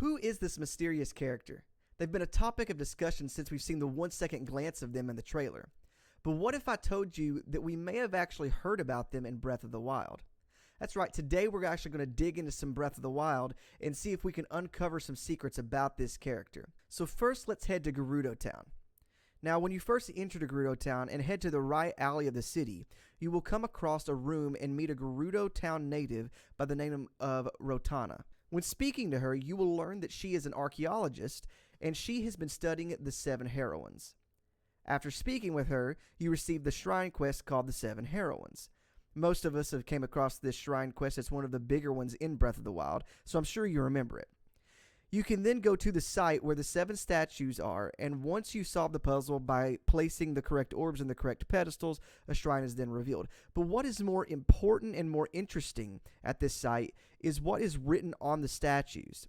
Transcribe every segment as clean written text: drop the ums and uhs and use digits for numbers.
Who is this mysterious character? They've been a topic of discussion since we've seen the 1-second glance of them in the trailer. But what if I told you that we may have actually heard about them in Breath of the Wild? That's right, today we're actually going to dig into some Breath of the Wild and see if we can uncover some secrets about this character. So first, let's head to Gerudo Town. Now, when you first enter to Gerudo Town and head to the right alley of the city, you will come across a room and meet a Gerudo Town native by the name of Rotana. When speaking to her, you will learn that she is an archaeologist and she has been studying the Seven Heroines. After speaking with her, you receive the shrine quest called the Seven Heroines. Most of us have came across this shrine quest as one of the bigger ones in Breath of the Wild, so I'm sure you remember it. You can then go to the site where the 7 statues are, and once you solve the puzzle by placing the correct orbs in the correct pedestals, a shrine is then revealed. But what is more important and more interesting at this site is what is written on the statues.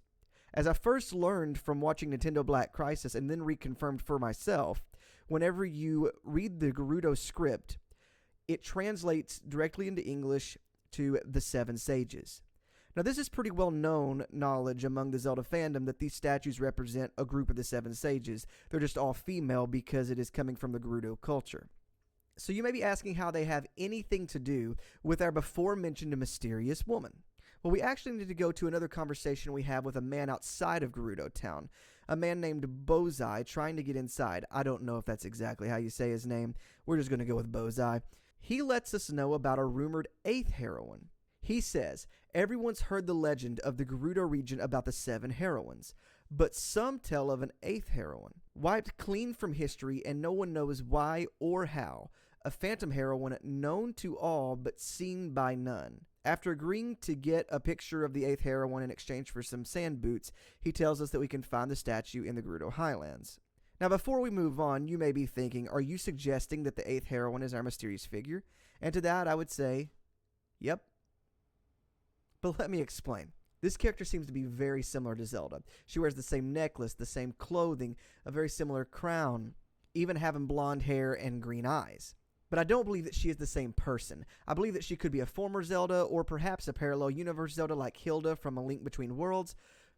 As I first learned from watching Nintendo Black Crisis and then reconfirmed for myself, whenever you read the Gerudo script, it translates directly into English to the 7 sages. Now, this is pretty well-known knowledge among the Zelda fandom that these statues represent a group of the 7 sages. They're just all female because it is coming from the Gerudo culture. So you may be asking how they have anything to do with our before-mentioned mysterious woman. Well, we actually need to go to another conversation we have with a man outside of Gerudo Town, a man named Bozai trying to get inside. I don't know if that's exactly how you say his name. We're just going to go with Bozai. He lets us know about a rumored 8th heroine. He says, everyone's heard the legend of the Gerudo region about the 7 heroines, but some tell of an 8th heroine, wiped clean from history and no one knows why or how, a phantom heroine known to all but seen by none. After agreeing to get a picture of the 8th heroine in exchange for some sand boots, he tells us that we can find the statue in the Gerudo Highlands. Now, before we move on, you may be thinking, are you suggesting that the 8th heroine is our mysterious figure? And to that, I would say, yep. But let me explain. This character seems to be very similar to Zelda. She wears the same necklace, the same clothing, a very similar crown, even having blonde hair and green eyes. But I don't believe that she is the same person. I believe that she could be a former Zelda or perhaps a parallel universe Zelda like Hilda from A Link Between Worlds,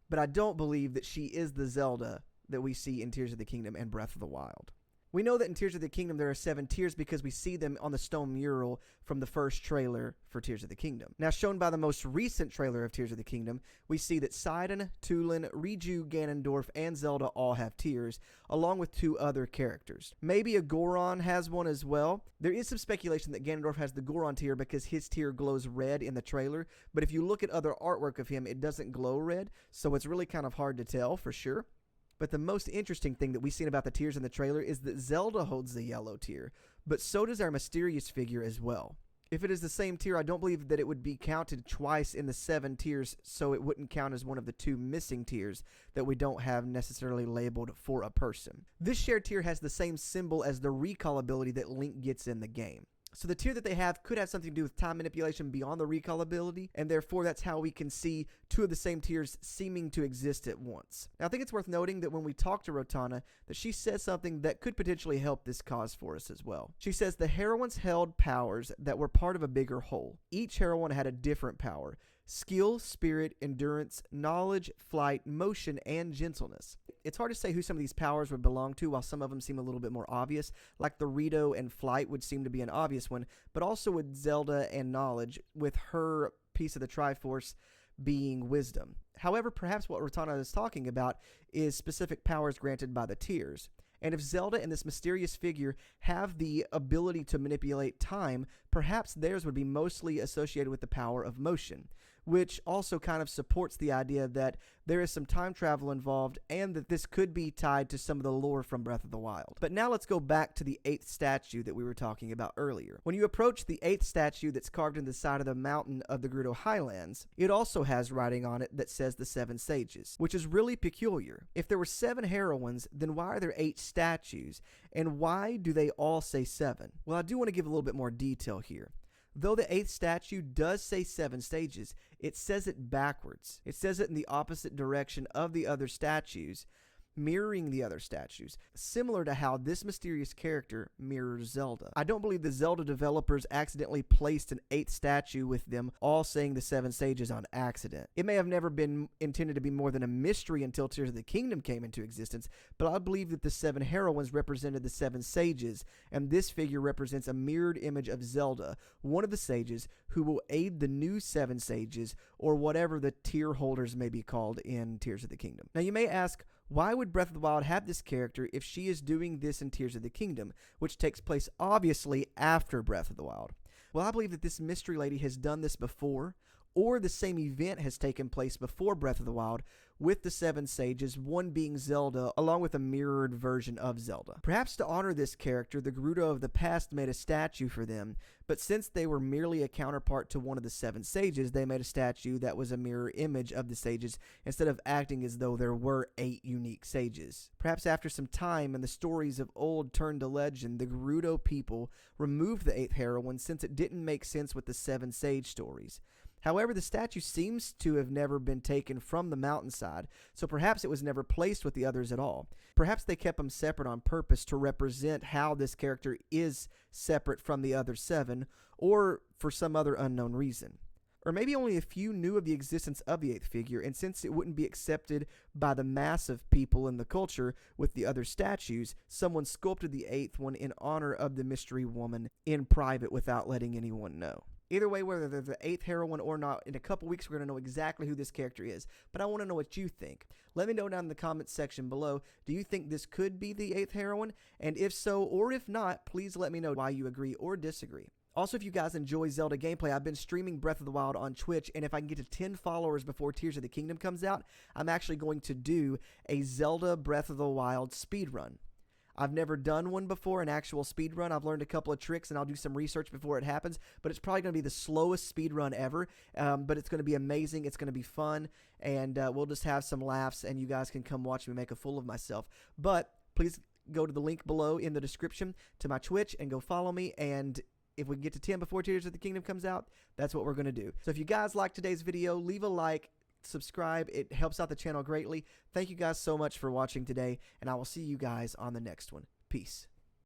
but I don't believe that she is the Zelda that we see in Tears of the Kingdom and Breath of the Wild. We know that in Tears of the Kingdom there are 7 tiers because we see them on the stone mural from the first trailer for Tears of the Kingdom. Now, shown by the most recent trailer of Tears of the Kingdom, we see that Sidon, Tulin, Riju, Ganondorf, and Zelda all have tiers, along with 2 other characters. Maybe a Goron has one as well. There is some speculation that Ganondorf has the Goron tier because his tier glows red in the trailer, but if you look at other artwork of him, it doesn't glow red, so it's really kind of hard to tell for sure. But the most interesting thing that we've seen about the tiers in the trailer is that Zelda holds the yellow tier, but so does our mysterious figure as well. If it is the same tier, I don't believe that it would be counted twice in the 7 tiers, so it wouldn't count as one of the 2 missing tiers that we don't have necessarily labeled for a person. This shared tier has the same symbol as the recall ability that Link gets in the game. So the tier that they have could have something to do with time manipulation beyond the recall ability, and therefore that's how we can see 2 of the same tiers seeming to exist at once. Now, I think it's worth noting that when we talk to Rotana, that she says something that could potentially help this cause for us as well. She says the heroines held powers that were part of a bigger whole. Each heroine had a different power: skill, spirit, endurance, knowledge, flight, motion, and gentleness. It's hard to say who some of these powers would belong to, while some of them seem a little bit more obvious, like the Rito and flight would seem to be an obvious one, but also with Zelda and knowledge, with her piece of the Triforce being wisdom. However, perhaps what Rotana is talking about is specific powers granted by the tiers. And if Zelda and this mysterious figure have the ability to manipulate time, perhaps theirs would be mostly associated with the power of motion, which also kind of supports the idea that there is some time travel involved and that this could be tied to some of the lore from Breath of the Wild. But now let's go back to the 8th statue that we were talking about earlier. When you approach the 8th statue that's carved in the side of the mountain of the Gerudo Highlands, it also has writing on it that says the 7 sages, which is really peculiar. If there were 7 heroines, then why are there 8 statues? And why do they all say 7? Well, I do want to give a little bit more detail here. Though the 8th statue does say 7 stages, it says it backwards. It says it in the opposite direction of the other statues, mirroring the other statues, similar to how this mysterious character mirrors Zelda. I don't believe the Zelda developers accidentally placed an 8th statue with them all saying the 7 sages on accident. It may have never been intended to be more than a mystery until Tears of the Kingdom came into existence, but I believe that the 7 heroines represented the 7 sages, and this figure represents a mirrored image of Zelda, one of the sages who will aid the new 7 sages, or whatever the tier holders may be called in Tears of the Kingdom. Now you may ask, why would Breath of the Wild have this character if she is doing this in Tears of the Kingdom, which takes place obviously after Breath of the Wild? Well, I believe that this mystery lady has done this before, or the same event has taken place before Breath of the Wild with the 7 sages, one being Zelda, along with a mirrored version of Zelda. Perhaps to honor this character, the Gerudo of the past made a statue for them, but since they were merely a counterpart to one of the 7 sages, they made a statue that was a mirror image of the sages instead of acting as though there were 8 unique sages. Perhaps after some time and the stories of old turned to legend, the Gerudo people removed the 8th heroine since it didn't make sense with the 7 sage stories. However, the statue seems to have never been taken from the mountainside, so perhaps it was never placed with the others at all. Perhaps they kept them separate on purpose to represent how this character is separate from the other 7, or for some other unknown reason. Or maybe only a few knew of the existence of the 8th figure, and since it wouldn't be accepted by the mass of people in the culture with the other statues, someone sculpted the 8th one in honor of the mystery woman in private without letting anyone know. Either way, whether they're the 8th heroine or not, in a couple weeks we're going to know exactly who this character is. But I want to know what you think. Let me know down in the comments section below. Do you think this could be the 8th heroine? And if so, or if not, please let me know why you agree or disagree. Also, if you guys enjoy Zelda gameplay, I've been streaming Breath of the Wild on Twitch, and if I can get to 10 followers before Tears of the Kingdom comes out, I'm actually going to do a Zelda Breath of the Wild speedrun. I've never done one before, an actual speed run. I've learned a couple of tricks, and I'll do some research before it happens, but it's probably going to be the slowest speed run ever, but it's going to be amazing. It's going to be fun, and we'll just have some laughs, and you guys can come watch me make a fool of myself. But please go to the link below in the description to my Twitch and go follow me, and if we can get to 10 before Tears of the Kingdom comes out, that's what we're going to do. So if you guys liked today's video, leave a like, subscribe. It helps out the channel greatly. Thank you guys so much for watching today, and I will see you guys on the next one. Peace.